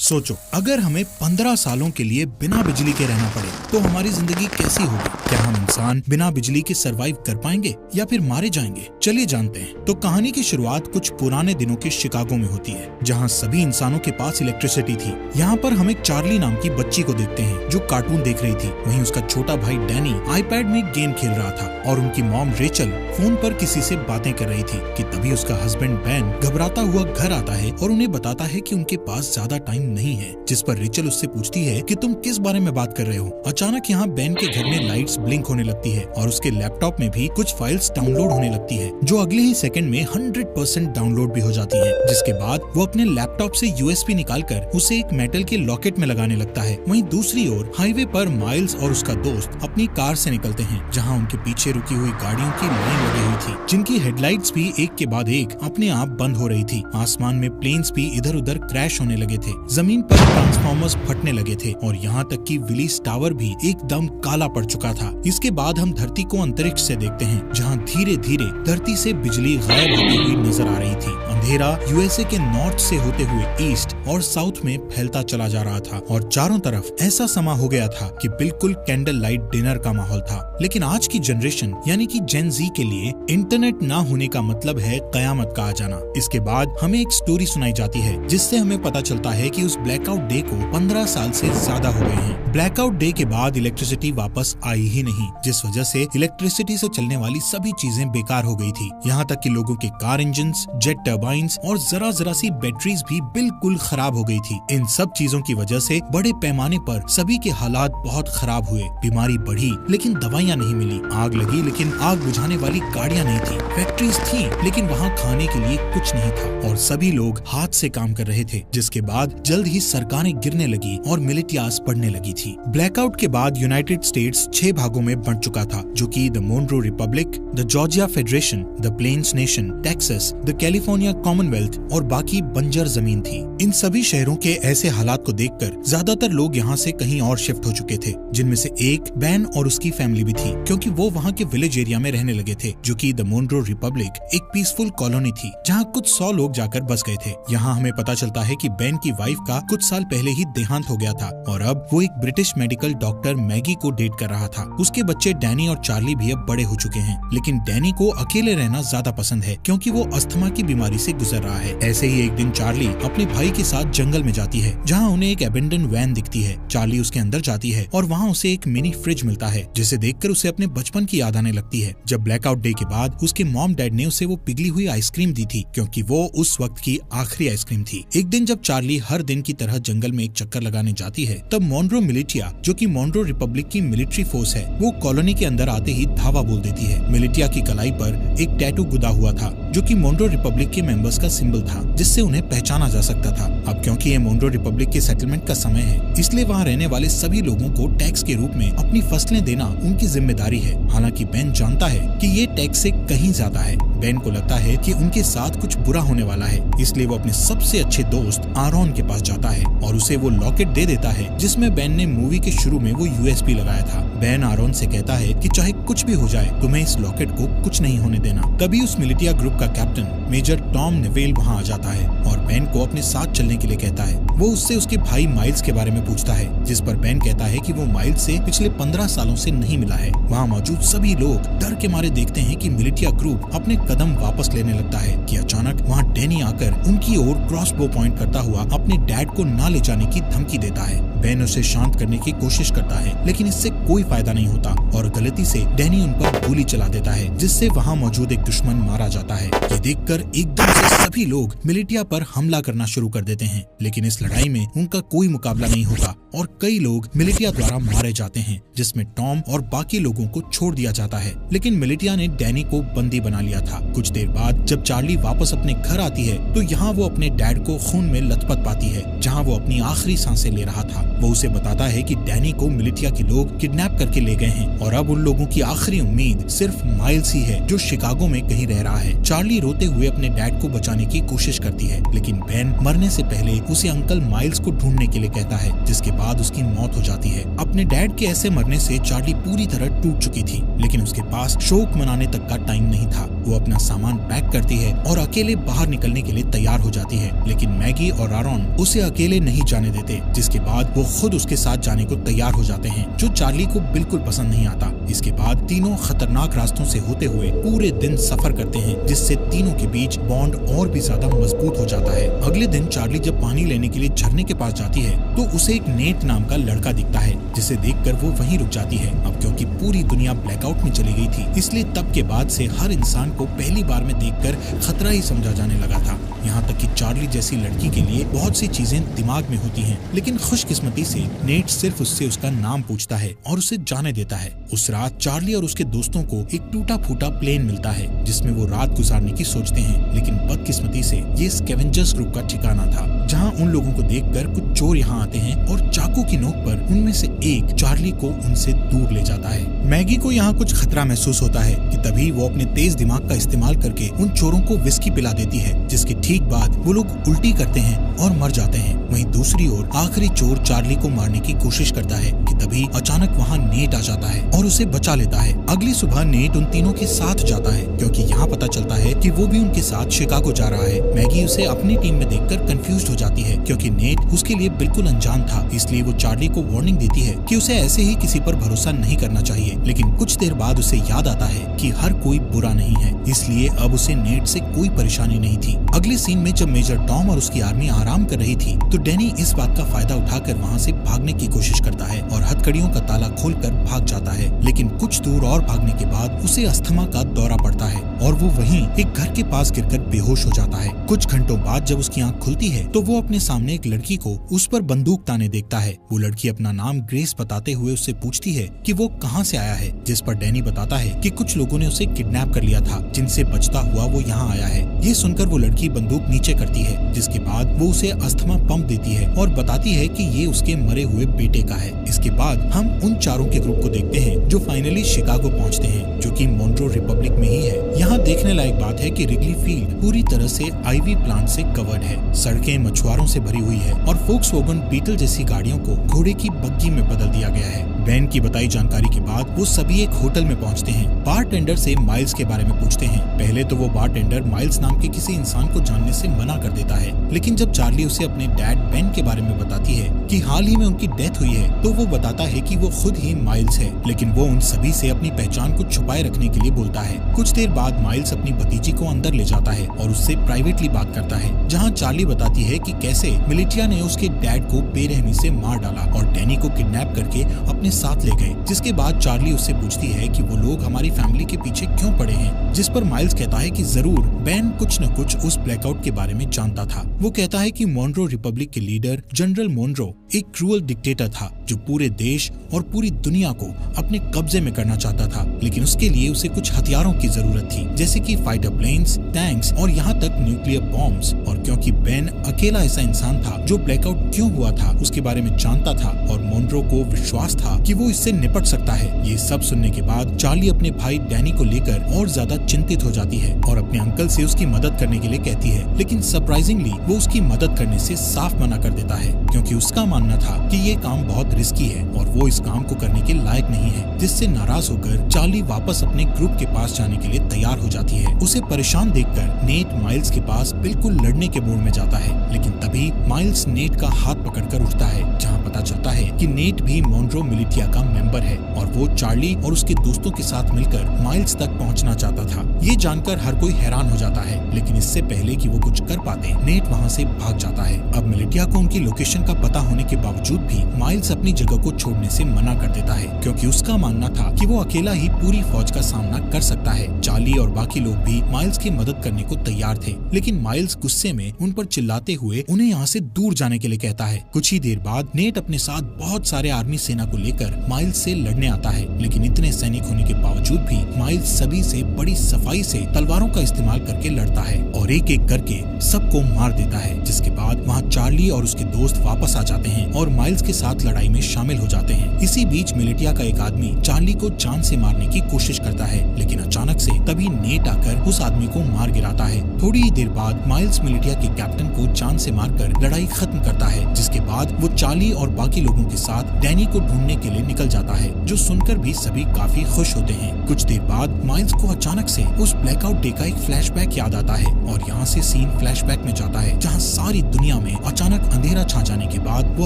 सोचो, अगर हमें 15 सालों के लिए बिना बिजली के रहना पड़े तो हमारी जिंदगी कैसी होगी? क्या हम इंसान बिना बिजली के सरवाइव कर पाएंगे या फिर मारे जाएंगे? चलिए जानते हैं। तो कहानी की शुरुआत कुछ पुराने दिनों के शिकागो में होती है, जहाँ सभी इंसानों के पास इलेक्ट्रिसिटी थी। यहाँ पर हम एक चार्ली नाम की बच्ची को देखते हैं जो कार्टून देख रही थी। वहीं उसका छोटा भाई डैनी आईपैड में गेम खेल रहा था और उनकी मॉम रेचल फोन पर किसी से बातें कर रही थी कि तभी उसका हस्बैंड बैन घबराता हुआ घर आता है और उन्हें बताता है कि उनके पास ज्यादा टाइम नहीं है। जिस पर रेचल उससे पूछती है कि तुम किस बारे में बात कर रहे हो। अचानक यहाँ बैन के घर में लाइट्स ब्लिंक होने लगती है और उसके लैपटॉप में भी कुछ फाइल्स डाउनलोड होने लगती है, जो अगले ही सेकंड में 100% डाउनलोड भी हो जाती है। जिसके बाद वो अपने लैपटॉप से यूएसबी निकालकर उसे एक मेटल के लॉकेट में लगाने लगता है। वहीं दूसरी ओर हाईवे पर माइल्स और उसका दोस्त अपनी कार से निकलते हैं, जहाँ उनके पीछे रुकी हुई गाड़ियों की लाइन लगी हुई थी, जिनकी हेडलाइट्स भी एक के बाद एक अपने आप बंद हो रही थी। आसमान में प्लेन्स भी इधर उधर क्रैश होने लगे थे, जमीन पर ट्रांसफॉर्मर्स फटने लगे थे और यहाँ तक कि विलीस टावर भी एकदम काला पड़ चुका था। इसके बाद हम धरती को अंतरिक्ष से देखते हैं, जहाँ धीरे धीरे धरती से बिजली गायब होती हुई नजर आ रही थी। अंधेरा यूएसए के नॉर्थ से होते हुए ईस्ट और साउथ में फैलता चला जा रहा था और चारों तरफ ऐसा समा हो गया था कि बिल्कुल कैंडल लाइट डिनर का माहौल था। लेकिन आज की जनरेशन यानी कि जेन जी के लिए इंटरनेट ना होने का मतलब है कयामत का आ जाना। इसके बाद हमें एक स्टोरी सुनाई जाती है, जिससे हमें पता चलता है कि उस ब्लैकआउट डे को 15 साल से ज्यादा हो गए हैं। ब्लैकआउट डे के बाद इलेक्ट्रिसिटी वापस आई ही नहीं, जिस वजह से इलेक्ट्रिसिटी से चलने वाली सभी चीजें बेकार हो गई थी। यहाँ तक कि लोगों के कार इंजन्स, जेट टर्बाइन्स और जरा सी बैटरीज भी बिल्कुल खराब हो गई थी। इन सब चीजों की वजह से बड़े पैमाने पर सभी के हालात बहुत खराब हुए। बीमारी बढ़ी लेकिन दवाइयाँ नहीं मिली, आग लगी लेकिन आग बुझाने वाली गाड़ियाँ नहीं थी, फैक्ट्रीज थी लेकिन वहाँ खाने के लिए कुछ नहीं था और सभी लोग हाथ से काम कर रहे थे। जिसके बाद जल्द ही सरकारें गिरने लगी और मिलिटियास बढ़ने लगी थी। ब्लैकआउट के बाद यूनाइटेड स्टेट्स 6 भागों में बंट चुका था, जो कि the Monroe Republic, the Georgia Federation, the Plains Nation, Texas, the California Commonwealth और बाकी बंजर जमीन थी। इन सभी शहरों के ऐसे हालात को देखकर ज्यादातर लोग यहाँ से कहीं और शिफ्ट हो चुके थे, जिनमें से एक बैन और उसकी फैमिली भी थी, क्योंकि वो वहाँ के विलेज एरिया में रहने लगे थे, जो कि द मोनरो रिपब्लिक एक पीसफुल कॉलोनी थी, जहाँ कुछ 100 लोग जाकर बस गए थे। यहाँ हमें पता चलता है कि बैन की वाइफ का कुछ साल पहले ही देहांत हो गया था और अब वो एक ब्रिटिश मेडिकल डॉक्टर मैगी को डेट कर रहा था। उसके बच्चे डैनी और चार्ली भी अब बड़े हो चुके हैं, लेकिन डैनी को अकेले रहना ज्यादा पसंद है, क्योंकि वो अस्थमा की बीमारी से गुजर रहा है। ऐसे ही एक दिन चार्ली अपने भाई के साथ जंगल में जाती है, जहाँ उन्हें एक अबेंडन वैन दिखती है। चार्ली उसके अंदर जाती है और वहाँ उसे एक मिनी फ्रिज मिलता है, जिसे देखकर उसे अपने बचपन की याद आने लगती है, जब ब्लैकआउट डे के बाद उसके मॉम डैड ने उसे वो पिघली हुई आइसक्रीम दी थी, क्योंकि वो उस वक्त की आखिरी आइसक्रीम थी। एक दिन जब चार्ली हर दिन की तरह जंगल में एक चक्कर लगाने जाती है, तब मोनरो मिलिटिया, जो कि मोनरो रिपब्लिक की मिलिट्री फोर्स है, वो कॉलोनी के अंदर आते ही धावा बोल देती है। मिलिटिया की कलाई पर एक टैटू गुदा हुआ था, जो कि मोनरो रिपब्लिक के मेंबर्स का सिंबल था, जिससे उन्हें पहचाना जा सकता था। अब क्योंकि ये मोनरो रिपब्लिक के सेटलमेंट का समय है, इसलिए वहाँ रहने वाले सभी लोगों को टैक्स के रूप में अपनी फसलें देना उनकी जिम्मेदारी है। हालांकि बेन जानता है कि ये टैक्स से कहीं ज्यादा है। बेन को लगता है कि उनके साथ कुछ बुरा होने वाला है, इसलिए वो अपने सबसे अच्छे दोस्त आरोन के पास जाता है और उसे वो लॉकेट दे देता है, जिसमें बेन ने मूवी के शुरू में वो यूएसबी लगाया था। बेन आरोन से कहता है कि चाहे कुछ भी हो जाए, तुम्हें इस लॉकेट को कुछ नहीं होने देना। तभी उस मिलिटिया ग्रुप का कैप्टन मेजर टॉम नेवेल वहाँ आ जाता है और बेन को अपने साथ चलने के लिए कहता है। वो उससे उसके भाई माइल्स के बारे में पूछता है, जिस पर बेन कहता है कि वो माइल्स से पिछले 15 सालों से नहीं मिला है। वहाँ मौजूद सभी लोग डर के मारे देखते हैं कि मिलिटिया ग्रुप अपने कदम वापस लेने लगता है कि अचानक वहाँ डैनी आकर उनकी ओर क्रॉसबो पॉइंट करता हुआ अपने डैड को ना ले जाने की धमकी देता है। बेन उसे शांत करने की कोशिश करता है, लेकिन इससे कोई फायदा नहीं होता और गलती से डैनी उन पर गोली चला देता है, जिससे वहाँ मौजूद एक दुश्मन मारा जाता है। ये देखकर एकदम से सभी लोग मिलिटिया पर हमला करना शुरू कर देते हैं, लेकिन इस लड़ाई में उनका कोई मुकाबला नहीं होता और कई लोग मिलिटिया द्वारा मारे जाते हैं, जिसमें टॉम और बाकी लोगों को छोड़ दिया जाता है। लेकिन मिलिटिया ने डैनी को बंदी बना लिया था। कुछ देर बाद जब चार्ली वापस अपने घर आती है, तो यहाँ वो अपने डैड को खून में लथपथ पाती है, जहाँ वो अपनी आखिरी सांसें ले रहा था। वो उसे बताता है कि डैनी को मिलिटिया के लोग किडनैप करके ले गए हैं और अब उन लोगों की आखिरी उम्मीद सिर्फ माइल्स ही है, जो शिकागो में कहीं रह रहा है। चार्ली रोते हुए अपने डैड को बचाने की कोशिश करती है, लेकिन बेन मरने से पहले उसे अंकल माइल्स को ढूंढने के लिए कहता है, जिसके बाद उसकी मौत हो जाती है। अपने डैड के ऐसे मरने से चार्ली पूरी तरह टूट चुकी थी, लेकिन उसके पास शोक मनाने तक का टाइम नहीं था वो अपना सामान पैक करती है और अकेले बाहर निकलने के लिए तैयार हो जाती है, लेकिन मैगी और आरॉन उसे अकेले नहीं जाने देते, जिसके बाद वो खुद उसके साथ जाने को तैयार हो जाते हैं, जो चार्ली को बिल्कुल पसंद नहीं आता। इसके बाद तीनों खतरनाक रास्तों से होते हुए पूरे दिन सफर करते हैं, जिससे तीनों के बीच बॉन्ड और भी ज्यादा मजबूत हो जाता है। अगले दिन चार्ली जब पानी लेने के लिए झरने के पास जाती है तो उसे एक नेट नाम का लड़का दिखता है, जिसे देखकर वो वहीं रुक जाती है। अब क्योंकि पूरी दुनिया ब्लैकआउट में चली गई थी, इसलिए तब के बाद से हर इंसान को पहली बार में देखकर खतरा ही समझा जाने लगा था। यहाँ तक कि चार्ली जैसी लड़की के लिए बहुत सी चीजें दिमाग में होती हैं, लेकिन खुशकिस्मती से नेट सिर्फ उससे उसका नाम पूछता है और उसे जाने देता है। उस रात चार्ली और उसके दोस्तों को एक टूटा फूटा प्लेन मिलता है, जिसमें वो रात गुजारने की सोचते हैं, लेकिन बदकिस्मती से ये स्कैवेंजर्स ग्रुप का ठिकाना था, जहाँ उन लोगों को देखकर कुछ चोर यहाँ आते हैं और चाकू की नोक पर उनमें से एक चार्ली को उनसे दूर ले जाता है। मैगी को यहाँ कुछ खतरा महसूस होता है कि तभी वो अपने तेज दिमाग का इस्तेमाल करके उन चोरों को विस्की पिला देती है, जिसके ठीक बाद वो लोग उल्टी करते हैं और मर जाते हैं। वहीं दूसरी ओर आखिरी चोर चार्ली को मारने की कोशिश करता है कि तभी अचानक वहाँ नेट आ जाता है और उसे बचा लेता है। अगली सुबह नेट उन तीनों के साथ जाता है, क्योंकि यहाँ पता चलता है कि वो भी उनके साथ शिकागो जा रहा है। मैगी उसे अपनी टीम में देखकर कंफ्यूज हो जाती है, क्योंकि नेट उसके लिए बिल्कुल अनजान था, इसलिए वो चार्ली को वार्निंग देती है कि उसे ऐसे ही किसी पर भरोसा नहीं करना चाहिए। लेकिन कुछ देर बाद उसे याद आता है कि हर कोई बुरा नहीं है, इसलिए अब उसे नेट से कोई परेशानी नहीं थी। अगले सीन में जब मेजर टॉम और उसकी आर्मी आराम कर रही थी तो डैनी इस बात का फायदा उठाकर वहाँ से भागने की कोशिश करता है और हथकड़ियों का ताला खोलकर भाग जाता है। लेकिन कुछ दूर और भागने के बाद उसे अस्थमा का दौरा पड़ता है और वो वहीं एक घर के पास गिरकर बेहोश हो जाता है। कुछ घंटों बाद जब उसकी आंख खुलती है तो वो अपने सामने एक लड़की को उस पर बंदूक ताने देखता है। वो लड़की अपना नाम ग्रेस बताते हुए उससे पूछती है कि वो कहाँ से आया है, जिस पर डैनी बताता है कि कुछ लोगों ने उसे किडनैप कर लिया था, जिनसे बचता हुआ वो यहाँ आया है। ये सुनकर वो लड़की बंदूक नीचे करती है, जिसके बाद वो उसे अस्थमा पंप देती है और बताती है कि ये उसके मरे हुए बेटे का है। इसके बाद हम उन चारों के ग्रुप को देखते हैं जो फाइनली शिकागो पहुँचते हैं, जो कि मोन्ट्रो रिपब्लिक में ही है। यहाँ देखने लायक बात है कि रिगली फील्ड पूरी तरह से आईवी प्लांट से कवर्ड है, सड़कें मछुआरों से भरी हुई है और फोक्सवैगन बीटल जैसी गाड़ियों को घोड़े की बग्गी में बदल दिया गया है। बैन की बताई जानकारी के बाद वो सभी एक होटल में पहुंचते हैं। बारटेंडर से माइल्स के बारे में पूछते हैं। पहले तो वो बारटेंडर माइल्स नाम के किसी इंसान को जानने से मना कर देता है, लेकिन जब चार्ली उसे अपने डैड बेन के बारे में बताती है कि हाल ही में उनकी डेथ हुई है, तो वो बताता है कि वो खुद ही माइल्स है, लेकिन वो उन सभी से अपनी पहचान को छुपाए रखने के लिए बोलता है। कुछ देर बाद माइल्स अपनी भतीजी को अंदर ले जाता है और उससे प्राइवेटली बात करता है, जहाँ चार्ली बताती है कि कैसे मिलिटिया ने उसके डैड को बेरहमी से मार डाला और डैनी को किडनैप करके अपने साथ ले गए। जिसके बाद चार्ली उससे पूछती है कि वो लोग हमारी फैमिली के पीछे क्यों पड़े हैं, जिस पर माइल्स कहता है कि जरूर बेन कुछ न कुछ उस ब्लैकआउट के बारे में जानता था। वो कहता है कि मोन्ट्रो रिपब्लिक के लीडर जनरल मोन्ट्रो एक क्रूअल डिक्टेटर था जो पूरे देश और पूरी दुनिया को अपने कब्जे में करना चाहता था, लेकिन उसके लिए उसे कुछ हथियारों की जरूरत थी, जैसे कि फाइटर प्लेन्स, टैंक्स और यहाँ तक न्यूक्लियर बॉम्ब्स। और क्योंकि बेन अकेला ऐसा इंसान था जो ब्लैकआउट क्यों हुआ था उसके बारे में जानता था और मोन्ट्रो को विश्वास था कि वो इससे निपट सकता है। ये सब सुनने के बाद चार्ली अपने भाई डैनी को लेकर और ज्यादा चिंतित हो जाती है और अपने अंकल से उसकी मदद करने के लिए कहती है, लेकिन सरप्राइजिंगली वो उसकी मदद करने से साफ मना कर देता है, क्योंकि उसका मानना था कि ये काम बहुत रिस्की है और वो इस काम को करने के लायक नहीं है। जिससे नाराज होकर चार्ली वापस अपने ग्रुप के पास जाने के लिए तैयार हो जाती है। उसे परेशान देखकर नेट माइल्स के पास बिल्कुल लड़ने के मूड में जाता है, लेकिन तभी माइल्स नेट का हाथ पकड़कर उठता है, जहाँ पता चलता है कि नेट भी मोन्ट्रो मिलिटिया का मेंबर है और वो चार्ली और उसके दोस्तों के साथ मिलकर माइल्स तक पहुंचना चाहता था। ये जानकर हर कोई हैरान हो जाता है, लेकिन इससे पहले कि वो कुछ कर पाते नेट वहां से भाग जाता है। अब मिलिटिया को उनकी लोकेशन का पता होने के बावजूद भी माइल्स अपनी जगह को छोड़ने से मना कर देता है, क्योंकि उसका मानना था कि वो अकेला ही पूरी फौज का सामना कर सकता है। चार्ली और बाकी लोग भी माइल्स की मदद करने को तैयार थे, लेकिन माइल्स गुस्से में उन पर चिल्लाते हुए उन्हें यहाँ से दूर जाने के लिए कहता है। कुछ ही देर बाद नेट अपने साथ बहुत सारे आर्मी सेना को लेकर माइल्स से लड़ने आता है, लेकिन इतने सैनिक होने के बावजूद भी माइल्स सभी से बड़ी सफाई से तलवारों का इस्तेमाल करके लड़ता है और एक एक करके सबको मार देता है। जिसके बाद वहाँ चार्ली और उसके दोस्त वापस आ जाते हैं और माइल्स के साथ लड़ाई में शामिल हो जाते हैं। इसी बीच मिलिटिया का एक आदमी चार्ली को जान से मारने की कोशिश करता है, लेकिन अचानक से तभी नेट आकर उस आदमी को मार गिराता है। थोड़ी ही देर बाद माइल्स मिलिटिया के कैप्टन को जान से मारकर लड़ाई खत्म करता है, जिसके बाद वो चार्ली और बाकी लोगों के साथ डैनी को ढूंढने के लिए निकल जाता है, जो सुनकर भी सभी काफी खुश होते हैं। कुछ देर बाद माइल्स को अचानक से उस ब्लैकआउट डे का एक फ्लैशबैक याद आता है और यहाँ से सीन फ्लैशबैक में जाता है, जहाँ सारी दुनिया में अचानक अंधेरा छा जाने के बाद वो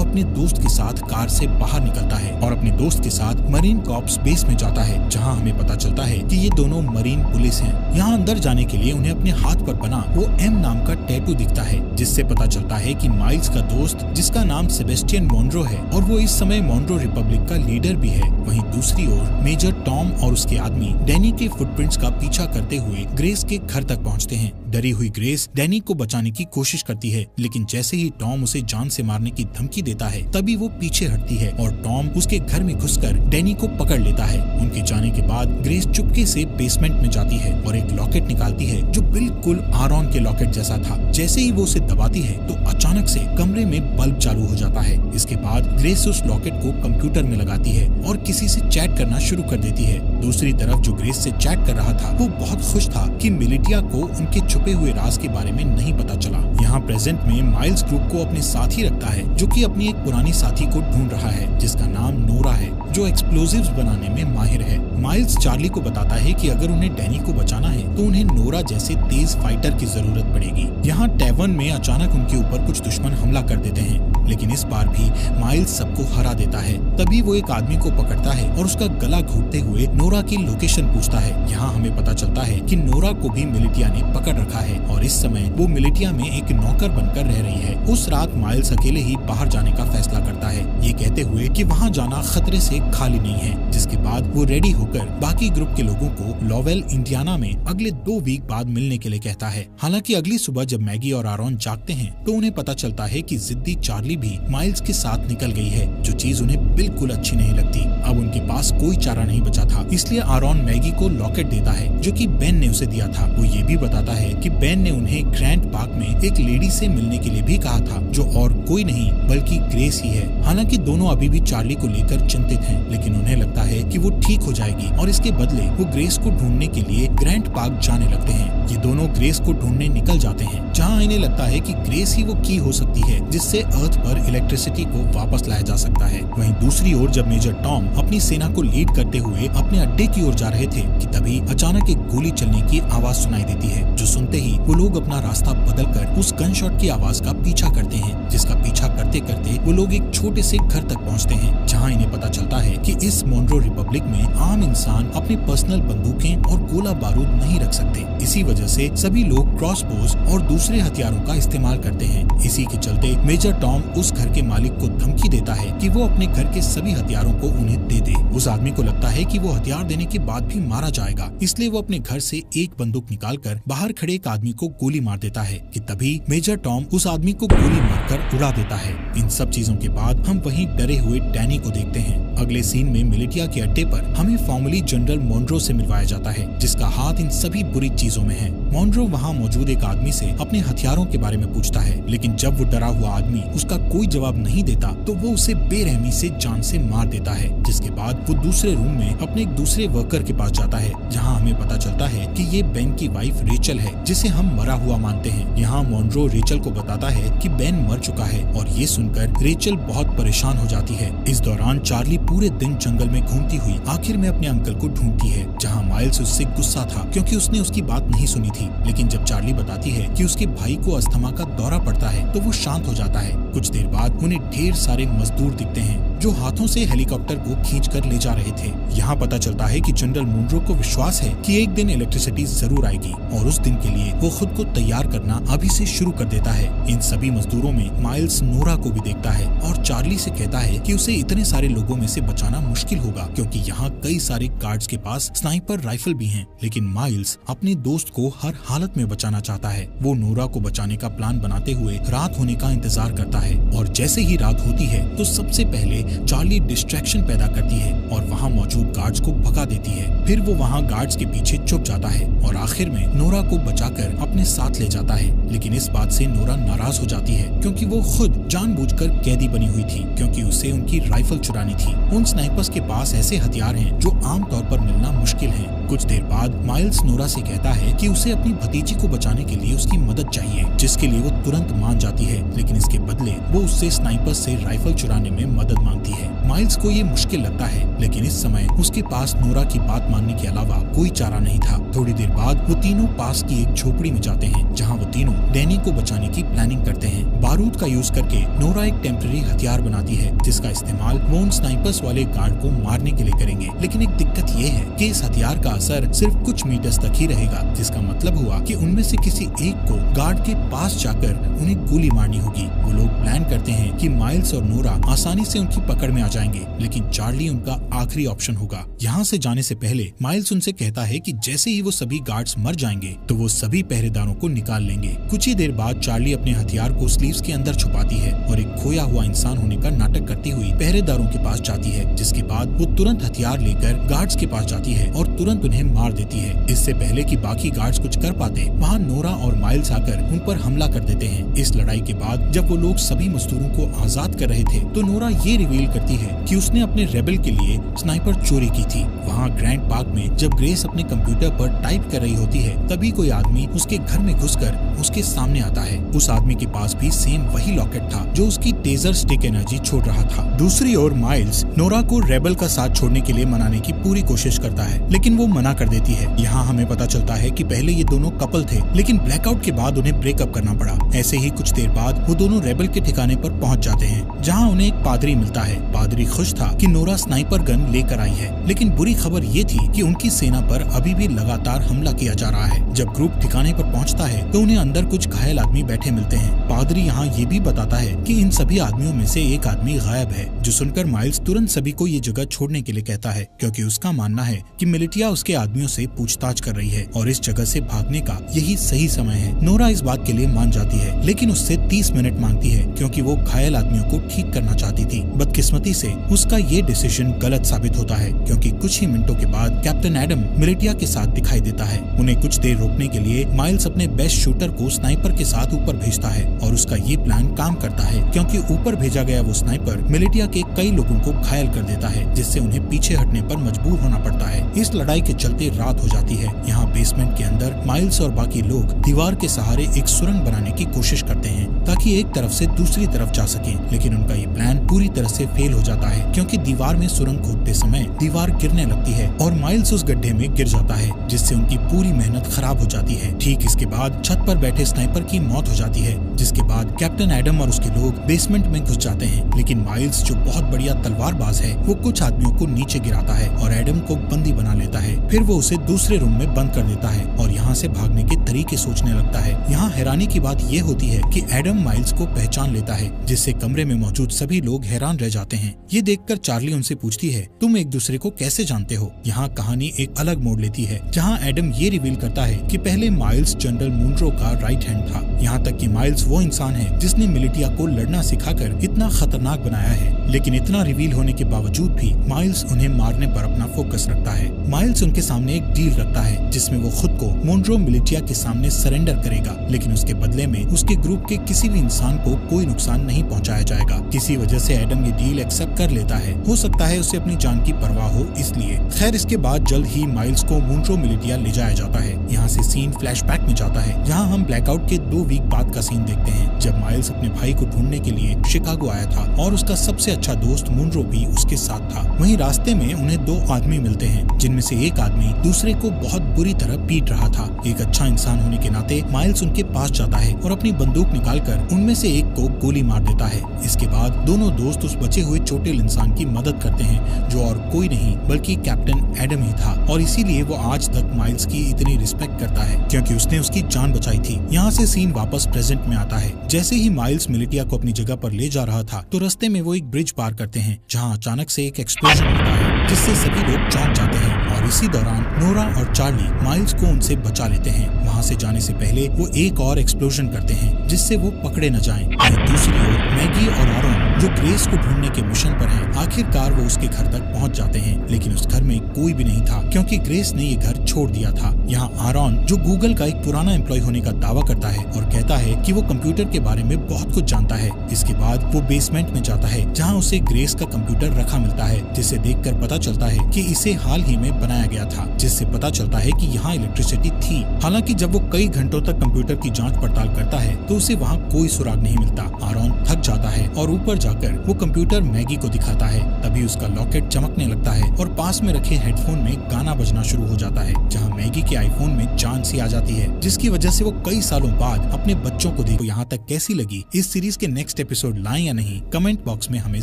अपने दोस्त के साथ कार से बाहर निकलता है और अपने दोस्त के साथ मरीन कॉर्प्स बेस में जाता है, जहाँ हमें पता चलता है कि ये दोनों मरीन पुलिस हैं। यहाँ अंदर जाने के लिए उन्हें अपने हाथ पर बना वो एम नाम का टैटू दिखता है, जिससे पता चलता है कि माइल्स का दोस्त, जिसका नाम सेबेस्टियन मोनरो है और वो इस समय मोनरो रिपब्लिक का लीडर भी है। वहीं दूसरी ओर मेजर टॉम और उसके आदमी डैनी के फुटप्रिंट्स का पीछा करते हुए ग्रेस के घर तक पहुंचते हैं। डरी हुई ग्रेस डैनी को बचाने की कोशिश करती है, लेकिन जैसे ही टॉम उसे जान से मारने की धमकी देता है तभी वो पीछे हटती है और टॉम उसके घर में घुसकर डैनी को पकड़ लेता है। उनके जाने के बाद ग्रेस चुपके से बेसमेंट में जाती है और एक लॉकेट निकालती है जो बिल्कुल आरॉन के लॉकेट जैसा था। जैसे ही वो उसे दबाती है तो अचानक से कमरे में बल्ब चालू हो जाता है। इसके बाद ग्रेस उस लॉकेट को कंप्यूटर में लगाती है और किसी से चैट करना शुरू कर देती है। दूसरी तरफ जो ग्रेस से चैट कर रहा था वो बहुत खुश था कि मिलिटिया को उनके छुपे हुए राज के बारे में नहीं पता चला। यहाँ प्रेजेंट में माइल्स ग्रुप को अपने साथ ही रखता है, जो कि अपनी एक पुरानी साथी को ढूंढ रहा है जिसका नाम नोरा है, जो एक्सप्लोजिव्स बनाने में माहिर है। माइल्स चार्ली को बताता है कि अगर उन्हें डैनी को बचाना है तो उन्हें नोरा जैसे तेज फाइटर की जरूरत पड़ेगी। यहाँ टैवर्न में अचानक उनके ऊपर कुछ दुश्मन हमला कर देते हैं, लेकिन इस बार भी माइल्स सबको हरा देता है। तभी वो एक आदमी को पकड़ता है और उसका गला घोटते हुए नोरा की लोकेशन पूछता है। यहाँ हमें पता चलता है कि नोरा को भी मिलिटिया ने पकड़ रखा है और इस समय वो मिलिटिया में एक नौकर बनकर रह रही है। उस रात माइल्स अकेले ही बाहर जाने का फैसला करता है, ये कहते हुए कि वहाँ जाना खतरे से खाली नहीं है। जिसके बाद वो रेडी होकर बाकी ग्रुप के लोगों को लॉवेल इंडियाना में अगले 2 वीक बाद मिलने के लिए कहता है। हालांकि अगली सुबह जब मैगी और आरॉन जागते हैं तो उन्हें पता चलता है कि जिद्दी चार्ली भी माइल्स के साथ निकल गई है, जो चीज उन्हें बिल्कुल अच्छी नहीं लगती। अब उनके पास कोई चारा नहीं बचा था, इसलिए आरॉन मैगी को लॉकेट देता है जो कि बेन ने उसे दिया था। वो ये भी बताता है कि बेन ने उन्हें ग्रैंड पार्क में एक लेडी से मिलने के लिए भी कहा था, जो और कोई नहीं बल्कि ग्रेस ही है। हालांकि दोनों अभी भी चार्ली को लेकर चिंतित हैं, लेकिन उन्हें लगता है कि वो ठीक हो जाएगी और इसके बदले वो ग्रेस को ढूंढने के लिए ग्रैंड पार्क जाने लगते हैं। ये दोनों ग्रेस को ढूंढने निकल जाते हैं, जहाँ इन्हें लगता है कि ग्रेस ही वो की हो सकती है जिससे अर्थ पर इलेक्ट्रिसिटी को वापस लाया जा सकता है। वहीं दूसरी ओर जब मेजर टॉम अपनी सेना को लीड करते हुए अपने अड्डे की ओर जा रहे थे कि तभी अचानक एक गोली चलने की आवाज सुनाई देती है, जो सुनते ही वो लोग अपना रास्ता बदलकर उस गन शॉट की आवाज का पीछा करते हैं, जिसका पीछा करते करते वो लोग एक छोटे से घर तक पहुंचते हैं, जहां इन्हें पता चलता है कि इस मोनरो रिपब्लिक में आम इंसान अपनी पर्सनल बंदूकें और गोला बारूद नहीं रख सकते। इसी वजह से सभी लोग क्रॉसबोज और दूसरे हथियारों का इस्तेमाल करते हैं। इसी के चलते मेजर टॉम उस घर के मालिक को धमकी देता है कि वो अपने घर के सभी हथियारों को उन्हें दे दे। उस आदमी को लगता है कि वो हथियार देने के बाद भी मारा जाएगा, इसलिए वो अपने घर से एक बंदूक निकालकर बाहर खड़े एक आदमी को गोली मार देता है कि तभी मेजर टॉम उस आदमी को गोली मारकर उड़ा देता है। इन सब चीजों के बाद हम वहीं डरे हुए डैनी को देखते हैं। अगले सीन में मिलिटिया के अड्डे पर हमें फॉर्मली जनरल मोनरो से मिलवाया जाता है, जिसका हाथ इन सभी बुरी चीजों में है। मोनरो वहाँ मौजूद एक आदमी से अपने हथियारों के बारे में पूछता है, लेकिन जब वो डरा हुआ आदमी उसका कोई जवाब नहीं देता तो वो उसे बेरहमी से जान से मार देता है। जिसके बाद वो दूसरे रूम में अपने एक दूसरे वर्कर के पास जाता है, जहाँ हमें पता चलता है कि ये बेन की वाइफ रेचल है, जिसे हम मरा हुआ मानते हैं। यहाँ मोनरो रेचल को बताता है कि बेन मर चुका है और ये सुनकर रेचल बहुत परेशान हो जाती है। इस दौरान चार्ली पूरे दिन जंगल में घूमती हुई आखिर में अपने अंकल को ढूंढती है, जहाँ माइल्स उससे गुस्सा था क्योंकि उसने उसकी बात नहीं सुनी थी। लेकिन जब चार्ली बताती है कि उसके भाई को अस्थमा का दौरा पड़ता है तो वो शांत हो जाता है। कुछ देर बाद उन्हें ढेर सारे मजदूर दिखते हैं जो हाथों से हेलीकॉप्टर को खींचकर ले जा रहे थे। यहाँ पता चलता है कि जनरल मोनरो को विश्वास है कि एक दिन इलेक्ट्रिसिटी जरूर आएगी और उस दिन के लिए वो खुद को तैयार करना अभी से शुरू कर देता है। इन सभी मजदूरों में माइल्स नोरा को भी देखता है और चार्ली से कहता है कि उसे इतने सारे लोगों में से बचाना मुश्किल होगा, क्योंकि यहाँ कई सारे गार्ड्स के पास स्नाइपर राइफल भी हैं। लेकिन माइल्स अपने दोस्त को हर हालत में बचाना चाहता है। वो नोरा को बचाने का प्लान बनाते हुए रात होने का इंतजार करता है और जैसे ही रात होती है तो सबसे पहले चार्ली डिस्ट्रैक्शन पैदा करती है और वहाँ मौजूद गार्ड्स को भगा देती है। फिर वो वहाँ गार्ड्स के पीछे छुप जाता है और आखिर में नोरा को बचाकर अपने साथ ले जाता है। लेकिन इस बात से नोरा नाराज हो जाती है क्योंकि वो खुद जानबूझकर कैदी बनी हुई थी थी क्योंकि उसे उनकी राइफल चुरानी थी। उन स्नाइपर्स के पास ऐसे हथियार हैं जो आमतौर पर मिलना मुश्किल है। कुछ देर बाद माइल्स नोरा से कहता है कि उसे अपनी भतीजी को बचाने के लिए उसकी मदद चाहिए, जिसके लिए वो तुरंत मान जाती है, लेकिन इसके बदले वो उससे स्नाइपर से राइफल चुराने में मदद मांगती है। माइल्स को ये मुश्किल लगता है, लेकिन इस समय उसके पास नोरा की बात मानने के अलावा कोई चारा नहीं था। थोड़ी देर बाद वो तीनों पास की एक झोपड़ी में जाते हैं, जहाँ वो तीनों डैनी को बचाने की प्लानिंग करते हैं। बारूद का यूज करके नोरा एक टेम्पररी हथियार बनाती है, जिसका इस्तेमाल वो उन स्नाइपर्स वाले गार्ड को मारने के लिए करेंगे। लेकिन एक दिक्कत ये है कि इस हथियार का असर सिर्फ कुछ मीटर्स तक ही रहेगा, जिसका मतलब हुआ कि उनमें से किसी एक को गार्ड के पास जाकर उन्हें गोली मारनी होगी। वो लोग प्लान करते हैं कि माइल्स और नोरा आसानी से उनकी पकड़ में आ जाएंगे, लेकिन चार्ली उनका आखिरी ऑप्शन होगा। यहाँ से जाने से पहले माइल्स उनसे कहता है कि जैसे ही वो सभी गार्ड्स मर जाएंगे तो वो सभी पहरेदारों को निकाल लेंगे। कुछ ही देर बाद चार्ली अपने हथियार को स्लीव्स के अंदर छुपाती है और एक खोया हुआ इंसान होने का नाटक करती हुई पहरेदारों के पास जाती है, जिसके बाद वो तुरंत हथियार लेकर गार्ड्स के पास जाती है और तुरंत उन्हें मार देती है। इससे पहले कि बाकी गार्ड्स कुछ कर पाते, वहाँ नोरा और माइल्स आकर उन पर हमला कर देते हैं। इस लड़ाई के बाद जब वो लोग सभी मजदूरों को आजाद कर रहे थे तो नोरा ये रिवील करती है कि उसने अपने रेबल के लिए स्नाइपर चोरी की थी। वहाँ ग्रैंड पार्क में जब ग्रेस अपने कंप्यूटर पर टाइप कर रही होती है, तभी कोई आदमी उसके घर में घुसकर उसके सामने आता है। उस आदमी के पास भी सेम वही लॉकेट था जो उसकी टेजर स्टिक एनर्जी छोड़ रहा था। दूसरी ओर माइल्स नोरा को रेबल का साथ छोड़ने के लिए मनाने की पूरी कोशिश करता है, लेकिन वो मना कर देती है। यहाँ हमें पता चलता है कि पहले ये दोनों कपल थे, लेकिन ब्लैकआउट के बाद उन्हें ब्रेकअप करना पड़ा। ऐसे ही कुछ देर बाद वो दोनों रेबल के ठिकाने पर पहुँच जाते हैं, जहाँ उन्हें एक पादरी मिलता है। पादरी खुश था कि नोरा स्नाइपर गन लेकर आई है, लेकिन बुरी खबर ये थी कि उनकी सेना पर अभी भी लगातार हमला किया जा रहा है। जब ग्रुप ठिकाने पर पहुंचता है तो उन्हें अंदर कुछ घायल आदमी बैठे मिलते हैं। पादरी यहाँ ये भी बताता है कि इन सभी आदमियों में से एक आदमी गायब है, जो सुनकर माइल्स तुरंत सभी को ये जगह छोड़ने के लिए कहता है, क्योंकि उसका मानना है कि मिलिटिया उसके आदमियों से पूछताछ कर रही है और इस जगह से भागने का यही सही समय है। नोरा इस बात के लिए मान जाती है, लेकिन उससे 30 मिनट मांगती है, क्योंकि वो घायल आदमियों को ठीक करना चाहती थी। बदकिस्मती से उसका ये डिसीजन गलत साबित होता है, क्योंकि कुछ ही मिनटों के बाद कैप्टन एडम मिलिटिया के साथ दिखाई देता है। उन्हें कुछ देर रोकने के लिए माइल्स अपने बेस्ट शूटर को स्नाइपर के साथ ऊपर भेजता है और उसका ये प्लान काम करता है, क्योंकि ऊपर भेजा गया वो स्नाइपर मिलिटिया के कई लोगों को घायल कर देता है, जिससे उन्हें पीछे हटने पर मजबूर होना पड़ता है। इस लड़ाई के चलते रात हो जाती है। यहाँ बेसमेंट के अंदर माइल्स और बाकी लोग दीवार के सहारे एक सुरंग बनाने की कोशिश करते हैं ताकि एक तरफ से दूसरी तरफ जा सके, लेकिन उनका ये प्लान पूरी तरह से फेल हो जाता है, क्योंकि दीवार में सुरंग खोदते समय दीवार गिरने लगती है और माइल्स उस गड्ढे में गिर जाता है, जिससे उनकी पूरी मेहनत खराब हो जाती है। ठीक इसके बाद छत पर बैठे स्नाइपर की मौत हो जाती है, जिसके बाद कैप्टन एडम और उसके लोग बेसमेंट में घुस जाते हैं। लेकिन माइल्स, जो बहुत बढ़िया तलवारबाज है, वो कुछ आदमियों को नीचे गिराता है और एडम को बंदी बना लेता है। फिर वो उसे दूसरे रूम में बंद कर देता है और यहाँ से भागने के तरीके सोचने लगता है। यहाँ हैरानी की बात ये होती है कि एडम माइल्स को पहचान लेता है, जिससे कमरे में मौजूद सभी लोग हैरान रह जाते हैं। ये देखकर चार्ली उनसे पूछती है, तुम एक दूसरे को कैसे जानते हो? यहाँ कहानी एक अलग मोड़ लेती है, जहाँ एडम ये रिवील करता है कि पहले माइल्स जनरल मुनरो का राइट हैंड था। यहाँ तक कि माइल्स वो इंसान है जिसने मिलिटिया को लड़ना सिखाकर इतना खतरनाक बनाया है। लेकिन इतना रिवील होने के बावजूद भी माइल्स उन्हें मारने पर अपना फोकस रखता है। माइल्स उनके सामने एक डील रखता है, जिसमें वो खुद को मुनरो मिलिटिया के सामने सरेंडर करेगा, लेकिन उसके बदले में उसके ग्रुप के किसी भी इंसान को कोई नुकसान नहीं पहुंचाया जाएगा। किसी वजह से एडम ये डील एक्सेप्ट कर लेता है। हो सकता है उसे अपनी जान की परवाह हो इसलिए। खैर, इसके बाद जल्द ही माइल्स को मुनरो मिलिटिया ले जाया जाता है। यहाँ से सीन फ्लैशबैक में जाता है, जहाँ हम ब्लैकआउट के 2 वीक बाद का सीन देखते हैं, जब माइल्स अपने भाई को ढूंढने के लिए शिकागो आया था और उसका सबसे अच्छा दोस्त मुनरो भी उसके साथ था। वहीं रास्ते में उन्हें 2 आदमी मिलते हैं, जिनमें से एक आदमी दूसरे को बहुत बुरी तरह पीट रहा था। एक अच्छा इंसान होने के नाते माइल्स उनके पास जाता है और अपनी बंदूक निकालकर उनमें से एक को गोली मार देता है। इसके बाद दोनों दोस्त उस बचे हुए चोटिल इंसान की मदद करते हैं, जो और कोई नहीं बल्कि कैप्टन एडम ही था, और इसीलिए वो आज तक माइल्स की इतनी रिस्पेक्ट करता है, क्योंकि उसने उसकी जान बचाई थी। यहाँ से सीन वापस प्रेजेंट में आता है। जैसे ही माइल्स मिलिटिया को अपनी जगह पर ले जा रहा था तो रास्ते में वो एक ब्रिज पार करते हैं, जहाँ अचानक से एक एक्सप्लोजन होता है, जिससे सभी लोग चौंक जाते हैं। और इसी दौरान नोरा और चार्ली माइल्स को उनसे बचा लेते हैं। वहाँ से जाने से पहले वो एक और एक्सप्लोजन करते हैं, जिससे वो पकड़े न जाएं। वहीं दूसरी ओर मैगी और आरोन, जो ग्रेस को ढूंढने के मिशन पर हैं, आखिरकार वो उसके घर तक पहुँच जाते हैं, लेकिन उस घर में कोई भी नहीं था, क्योंकि ग्रेस ने ये घर छोड़ दिया था। यहाँ आरॉन, जो गूगल का एक पुराना एम्प्लॉय होने का दावा करता है और कहता है कि वो कंप्यूटर के बारे में बहुत कुछ जानता है। इसके बाद वो बेसमेंट में जाता है जहाँ उसे ग्रेस का कंप्यूटर रखा मिलता है, जिसे देखकर पता चलता है कि इसे हाल ही में बनाया गया था, जिससे पता चलता है कि यहाँ इलेक्ट्रिसिटी थी। हालांकि जब वो कई घंटों तक कंप्यूटर की जांच पड़ताल करता है तो उसे वहाँ कोई सुराग नहीं मिलता। आरॉन थक जाता है और ऊपर जाकर वो कंप्यूटर मैगी को दिखाता है। तभी उसका लॉकेट चमकने लगता है और पास में रखे हेडफोन में गाना बजना शुरू हो जाता है, जहाँ मैगी के आईफोन में जान सी आ जाती है, जिसकी वजह से वो कई सालों बाद अपने बच्चों को देखो। यहाँ तक कैसी लगी इस सीरीज के नेक्स्ट एपिसोड लाएं या नहीं, कमेंट बॉक्स में हमें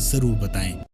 जरूर बताएं।